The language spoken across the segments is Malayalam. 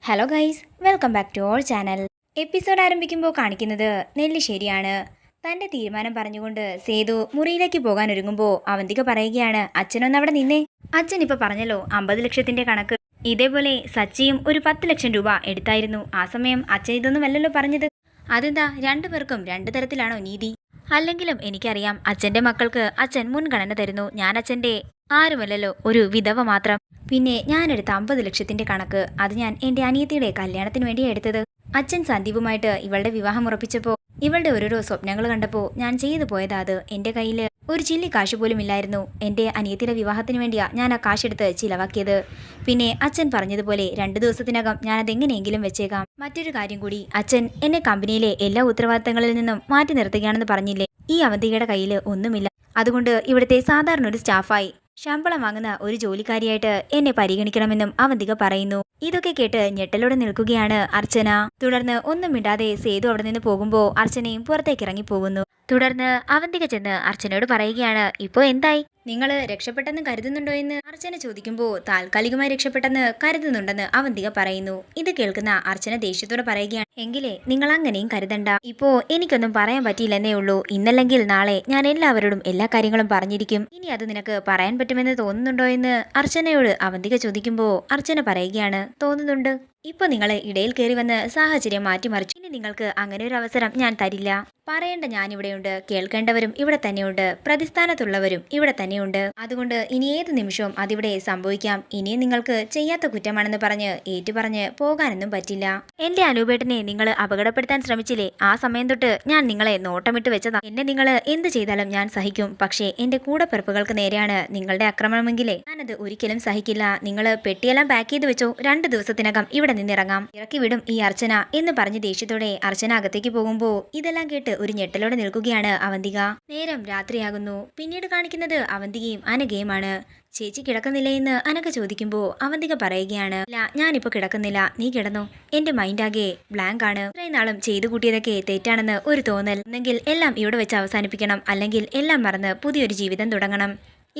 Hello guys, welcome back to our channel. Episode ആരംഭിക്കുമ്പോൾ കാണിക്കുന്നത് നെല്ലിശ്ശേരിയാണ്. തന്റെ തീരുമാനം പറഞ്ഞുകൊണ്ട് സേതു മുറിയിലേക്ക് പോകാൻ ഒരുങ്ങുമ്പോൾ അവന്തിക പറയുകയാണ്, അച്ഛനൊന്ന് അവിടെ നിന്നേ. അച്ഛൻ ഇപ്പൊ പറഞ്ഞല്ലോ 50 ലക്ഷത്തിന്റെ കണക്ക്. ഇതേപോലെ സച്ചിയും ഒരു 10 ലക്ഷം രൂപ എടുത്തായിരുന്നു. ആ സമയം അച്ഛൻ ഇതൊന്നും അല്ലല്ലോ പറഞ്ഞത്. അതെന്താ രണ്ടുപേർക്കും രണ്ടു തരത്തിലാണോ നീതി? അല്ലെങ്കിലും എനിക്കറിയാം അച്ഛന്റെ മക്കൾക്ക് അച്ഛൻ മുൻഗണന തരുന്നു. ഞാൻ അച്ഛന്റെ ആരുമല്ലല്ലോ, ഒരു വിധവ മാത്രം. പിന്നെ ഞാനെടുത്ത 50 ലക്ഷത്തിന്റെ കണക്ക് അത് ഞാൻ എന്റെ അനിയത്തിയുടെ കല്യാണത്തിന് വേണ്ടിയാണ് എടുത്തത്. അച്ഛൻ സന്ദീപുമായിട്ട് ഇവളുടെ വിവാഹം ഉറപ്പിച്ചപ്പോ ഇവളുടെ ഓരോരോ സ്വപ്നങ്ങൾ കണ്ടപ്പോ ഞാൻ ചെയ്തു പോയതാ അത്. എന്റെ കയ്യിൽ ഒരു ചില്ലി കാശ് പോലും ഇല്ലായിരുന്നു. എന്റെ അനിയത്തിയുടെ വിവാഹത്തിന് വേണ്ടിയാ ഞാൻ ആ കാശെടുത്ത് ചിലവാക്കിയത്. പിന്നെ അച്ഛൻ പറഞ്ഞതുപോലെ 2 ദിവസത്തിനകം ഞാൻ അതെങ്ങനെയെങ്കിലും വെച്ചേക്കാം. മറ്റൊരു കാര്യം കൂടി, അച്ഛൻ എന്നെ കമ്പനിയിലെ എല്ലാ ഉത്തരവാദിത്തങ്ങളിൽ നിന്നും മാറ്റി നിർത്തുകയാണെന്ന് പറഞ്ഞില്ലേ? ഈ അവന്തികയുടെ കയ്യിൽ ഒന്നുമില്ല. അതുകൊണ്ട് ഇവിടുത്തെ സാധാരണ ഒരു സ്റ്റാഫായി ശമ്പളം വാങ്ങുന്ന ഒരു ജോലിക്കാരിയായിട്ട് എന്നെ പരിഗണിക്കണമെന്നും അവന്തിക പറയുന്നു. ഇതൊക്കെ കേട്ട് ഞെട്ടലോടെ നിൽക്കുകയാണ് അർച്ചന. തുടർന്ന് ഒന്നും മിണ്ടാതെ സേതു അവിടെ നിന്ന് പോകുമ്പോൾ അർച്ചനയും പുറത്തേക്ക് ഇറങ്ങി പോകുന്നു. തുടർന്ന് അവന്തിക ചെന്ന് അർച്ചനയോട് പറയുകയാണ്, ഇപ്പോ എന്തായി? നിങ്ങൾ രക്ഷപ്പെട്ടെന്ന് കരുതുന്നുണ്ടോ എന്ന് അർച്ചന ചോദിക്കുമ്പോൾ താൽക്കാലികമായി രക്ഷപ്പെട്ടെന്ന് കരുതുന്നുണ്ടെന്ന് അവന്തിക പറയുന്നു. ഇത് കേൾക്കുന്ന അർച്ചന ദേഷ്യത്തോടെ പറയുകയാണ്, എങ്കിലേ നിങ്ങൾ അങ്ങനെയും കരുതണ്ട. ഇപ്പോ എനിക്കൊന്നും പറയാൻ പറ്റിയില്ലെന്നേ ഉള്ളൂ. ഇന്നല്ലെങ്കിൽ നാളെ ഞാൻ എല്ലാവരോടും എല്ലാ കാര്യങ്ങളും പറഞ്ഞിരിക്കും. ഇനി അത് നിനക്ക് പറയാൻ പറ്റുമെന്ന് തോന്നുന്നുണ്ടോ എന്ന് അർച്ചനയോട് അവന്തിക ചോദിക്കുമ്പോൾ അർച്ചന പറയുകയാണ്, തോന്നുന്നുണ്ട്. ഇപ്പൊ നിങ്ങൾ ഇടയിൽ കയറി വന്ന് സാഹചര്യം മാറ്റിമറിച്ചു. ഇനി നിങ്ങൾക്ക് അങ്ങനെ ഒരു അവസരം ഞാൻ തരില്ല. പറയേണ്ട ഞാനിവിടെയുണ്ട്, കേൾക്കേണ്ടവരും ഇവിടെ തന്നെയുണ്ട്, പ്രതിസ്ഥാനത്തുള്ളവരും ഇവിടെ തന്നെയുണ്ട്. അതുകൊണ്ട് ഇനി ഏത് നിമിഷവും അതിവിടെ സംഭവിക്കാം. ഇനിയും നിങ്ങൾക്ക് ചെയ്യാത്ത കുറ്റമാണെന്ന് പറഞ്ഞ് ഏറ്റുപറഞ്ഞ് പോകാനൊന്നും പറ്റില്ല. എന്റെ അനൂപേട്ടനെ നിങ്ങൾ അപകടപ്പെടുത്താൻ ശ്രമിച്ചില്ലേ? ആ സമയം തൊട്ട് ഞാൻ നിങ്ങളെ നോട്ടമിട്ട് വെച്ചതാ. എന്നെ നിങ്ങൾ എന്ത് ചെയ്താലും ഞാൻ സഹിക്കും. പക്ഷേ എന്റെ കൂടപ്പിറപ്പുകൾക്ക് നേരെയാണ് നിങ്ങളുടെ ആക്രമണമെങ്കിലേ ഞാനത് ഒരിക്കലും സഹിക്കില്ല. നിങ്ങൾ പെട്ടിയെല്ലാം പാക്ക് ചെയ്ത് വെച്ചോ, 2 ദിവസത്തിനകം ഇവിടെ നിന്നിറങ്ങാം. ഇറക്കി വിടും ഈ അർച്ചന എന്ന് പറഞ്ഞ് ദേഷ്യത്തോടെ അർച്ചന അകത്തേക്ക് പോകുമ്പോ ഇതെല്ലാം കേട്ട് ഒരു ഞെട്ടലോടെ നിൽക്കുകയാണ് അവന്തിക. നേരം രാത്രിയാകുന്നു. പിന്നീട് കാണിക്കുന്നത് അവന്തികയും അനഘയുമാണ്. ചേച്ചി കിടക്കുന്നില്ലേ എന്ന് അനഘ ചോദിക്കുമ്പോ അവന്തിക പറയുകയാണ്, ഇല്ല ഞാനിപ്പോ കിടക്കുന്നില്ല, നീ കിടന്നോ. എന്റെ മൈൻഡാകെ ബ്ലാങ്ക് ആണ്. ഇത്രയും നാളും ചെയ്തു കൂട്ടിയതൊക്കെ തെറ്റാണെന്ന് ഒരു തോന്നൽ. ഒന്നെങ്കിൽ എല്ലാം ഇവിടെ വെച്ച് അവസാനിപ്പിക്കണം, അല്ലെങ്കിൽ എല്ലാം മറന്ന് പുതിയൊരു ജീവിതം തുടങ്ങണം.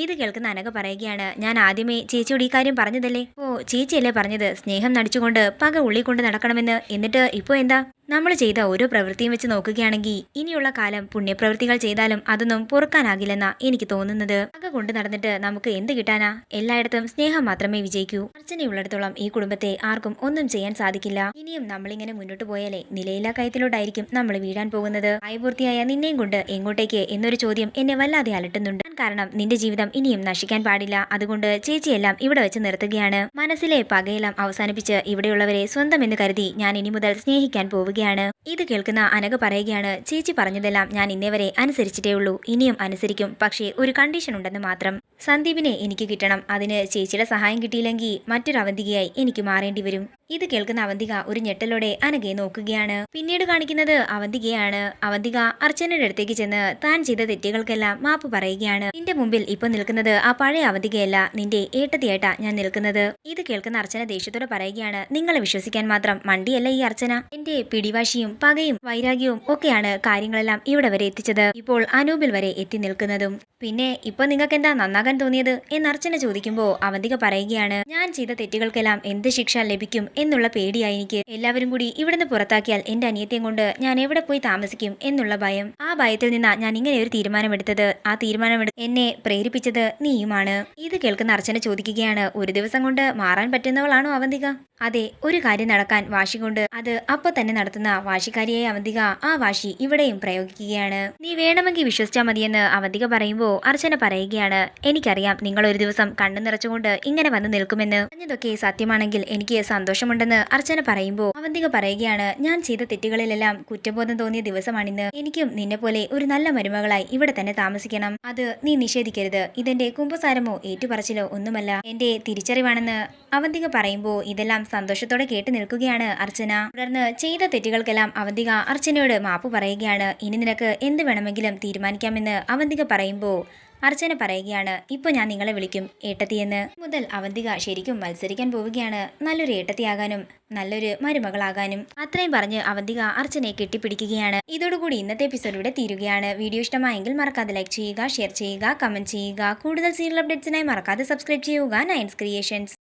ഇത് കേൾക്കുന്ന അനഘ പറയുകയാണ്, ഞാൻ ആദ്യമേ ചേച്ചിയോട് ഈ കാര്യം പറഞ്ഞതല്ലേ? ഓ ചേച്ചിയല്ലേ പറഞ്ഞത് സ്നേഹം നടിച്ചുകൊണ്ട് പക ഉള്ളിക്കൊണ്ട് നടക്കണമെന്ന്? എന്നിട്ട് ഇപ്പോ എന്താ? നമ്മൾ ചെയ്ത ഓരോ പ്രവൃത്തിയും വെച്ച് നോക്കുകയാണെങ്കിൽ ഇനിയുള്ള കാലം പുണ്യപ്രവൃത്തികൾ ചെയ്താലും അതൊന്നും പൊറുക്കാനാകില്ലെന്നാ എനിക്ക് തോന്നുന്നത്. പക കൊണ്ട് നടന്നിട്ട് നമുക്ക് എന്ത് കിട്ടാനാ? എല്ലായിടത്തും സ്നേഹം മാത്രമേ വിജയിക്കൂ. അർച്ചനയുള്ളിടത്തോളം ഈ കുടുംബത്തെ ആർക്കും ഒന്നും ചെയ്യാൻ സാധിക്കില്ല. ഇനിയും നമ്മളിങ്ങനെ മുന്നോട്ട് പോയാലേ നിലയില്ലാ കയത്തിലോട്ടായിരിക്കും നമ്മൾ വീഴാൻ പോകുന്നത്. പ്രായപൂർത്തിയായ നിന്നെയും കൊണ്ട് എങ്ങോട്ടേക്ക് എന്നൊരു ചോദ്യം എന്നെ വല്ലാതെ അലട്ടുന്നുണ്ട്. കാരണം നിന്റെ ജീവിതം ഇനിയും നശിക്കാൻ പാടില്ല. അതുകൊണ്ട് ചേച്ചിയെല്ലാം ഇവിടെ വെച്ച് നിർത്തുകയാണ്. മനസ്സിലെ പകയെല്ലാം അവസാനിപ്പിച്ച് ഇവിടെയുള്ളവരെ സ്വന്തം എന്ന് കരുതി ഞാൻ ഇനി മുതൽ സ്നേഹിക്കാൻ പോവുകയാണ്. ഇത് കേൾക്കുന്ന അനഘ പറയുകയാണ്, ചേച്ചി പറഞ്ഞതെല്ലാം ഞാൻ ഇന്നേ വരെ അനുസരിച്ചിട്ടേ ഉള്ളൂ, ഇനിയും അനുസരിക്കും. പക്ഷേ ഒരു കണ്ടീഷൻ ഉണ്ടെന്ന് മാത്രം. സന്ദീപിനെ എനിക്ക് കിട്ടണം. അതിന് ചേച്ചിയുടെ സഹായം കിട്ടിയില്ലെങ്കിൽ മറ്റൊരു അവന്തികയായി എനിക്ക് മാറേണ്ടി വരും. ഇത് കേൾക്കുന്ന അവന്തിക ഒരു ഞെട്ടലോടെ അനഘയെ നോക്കുകയാണ്. പിന്നീട് കാണിക്കുന്നത് അവന്തികയാണ്. അവന്തിക അർച്ചനയുടെ അടുത്തേക്ക് ചെന്ന് താൻ ചെയ്ത തെറ്റുകൾക്കെല്ലാം മാപ്പ് പറയുകയാണ്. നിന്റെ മുമ്പിൽ ഇപ്പൊ നിൽക്കുന്നത് ആ പഴയ അവന്തികയല്ല, നിന്റെ ഏട്ടത്തിയായിട്ടാ ഞാൻ നിൽക്കുന്നത്. ഇത് കേൾക്കുന്ന അർച്ചന ദേഷ്യത്തോടെ പറയുകയാണ്, നിങ്ങളെ വിശ്വസിക്കാൻ മാത്രം മണ്ടിയല്ല ഈ അർച്ചന. എന്റെ പിടിവാശിയും പകയും വൈരാഗ്യവും ഒക്കെയാണ് കാര്യങ്ങളെല്ലാം ഇവിടെ വരെ എത്തിച്ചത്. ഇപ്പോൾ അനൂപിൽ വരെ എത്തി നിൽക്കുന്നതും. പിന്നെ ഇപ്പൊ നിങ്ങൾക്ക് എന്താ നന്നാകാൻ തോന്നിയത് എന്ന് അർച്ചന ചോദിക്കുമ്പോൾ അവന്തിക പറയുകയാണ്, ഞാൻ ചെയ്ത തെറ്റുകൾക്കെല്ലാം എന്ത് ശിക്ഷ ലഭിക്കും എന്നുള്ള പേടിയായി എനിക്ക്. എല്ലാവരും കൂടി ഇവിടുന്ന് പുറത്താക്കിയാൽ എന്റെ അനിയത്തെയും കൊണ്ട് ഞാൻ എവിടെ പോയി താമസിക്കും എന്നുള്ള ഭയം. ആ ഭയത്തിൽ നിന്നാ ഞാൻ ഇങ്ങനെ ഒരു തീരുമാനമെടുത്തത്. ആ തീരുമാനമെടുത്ത് എന്നെ പ്രേരിപ്പിച്ചത് നീയുമാണ്. ഇത് കേൾക്കുന്ന അർച്ചന ചോദിക്കുകയാണ്, ഒരു ദിവസം കൊണ്ട് മാറാൻ പറ്റുന്നവളാണോ അവന്തിക? അതെ, ഒരു കാര്യം നടക്കാൻ വാശി കൊണ്ട് അത് അപ്പൊ തന്നെ നടത്തുന്ന വാശിക്കാരിയായ അവന്തിക ആ വാശി ഇവിടെയും പ്രയോഗിക്കുകയാണ്. നീ വേണമെങ്കിൽ വിശ്വസിച്ചാൽ മതിയെന്ന് അവന്തിക പറയുമ്പോൾ അർച്ചന പറയുകയാണ്, എനിക്കറിയാം നിങ്ങൾ ഒരു ദിവസം കണ്ണു നിറച്ചുകൊണ്ട് ഇങ്ങനെ വന്ന് നിൽക്കുമെന്ന്. പറഞ്ഞതൊക്കെ സത്യമാണെങ്കിൽ എനിക്ക് സന്തോഷമുണ്ടെന്ന് അർച്ചന പറയുമ്പോൾ അവന്തിക പറയുകയാണ്, ഞാൻ ചെയ്ത തെറ്റുകളിലെല്ലാം കുറ്റബോധം തോന്നിയ ദിവസമാണിന്ന്. എനിക്കും നിന്നെ പോലെ ഒരു നല്ല മരുമകളായി ഇവിടെ തന്നെ താമസിക്കണം. അത് നീ നിഷേധിക്കരുത്. ഇതെന്റെ കുമ്പസാരമോ ഏറ്റുപറച്ചിലോ ഒന്നുമല്ല, എന്റെ തിരിച്ചറിവാണെന്ന് അവന്തിക പറയുമ്പോൾ ഇതെല്ലാം സന്തോഷത്തോടെ കേട്ട് നിൽക്കുകയാണ് അർച്ചന. തുടർന്ന് ചെയ്ത തെറ്റുകൾക്കെല്ലാം അവന്തിക അർച്ചനയോട് മാപ്പ് പറയുകയാണ്. ഇനി നിനക്ക് എന്ത് വേണമെങ്കിലും തീരുമാനിക്കാമെന്ന് അവന്തിക പറയുമ്പോൾ അർച്ചന പറയുകയാണ്, ഇപ്പൊ ഞാൻ നിങ്ങളെ വിളിക്കും ഏട്ടത്തിയെന്ന്. മുതൽ അവന്തിക ശരിക്കും മത്സരിക്കാൻ പോവുകയാണ്, നല്ലൊരു ഏട്ടത്തിയാകാനും നല്ലൊരു മരുമകളാകാനും. അത്രയും പറഞ്ഞ് അവന്തിക അർച്ചനയെ കെട്ടിപ്പിടിക്കുകയാണ്. ഇതോടുകൂടി ഇന്നത്തെ എപ്പിസോഡ് ഇവിടെ തീരുകയാണ്. വീഡിയോ ഇഷ്ടമായെങ്കിൽ മറക്കാതെ ലൈക്ക് ചെയ്യുക, ഷെയർ ചെയ്യുക, കമന്റ് ചെയ്യുക. കൂടുതൽ സീരിയൽ അപ്ഡേറ്റ്സിനായി മറക്കാതെ സബ്സ്ക്രൈബ് ചെയ്യുക നയൻസ് ക്രിയേഷൻസ്.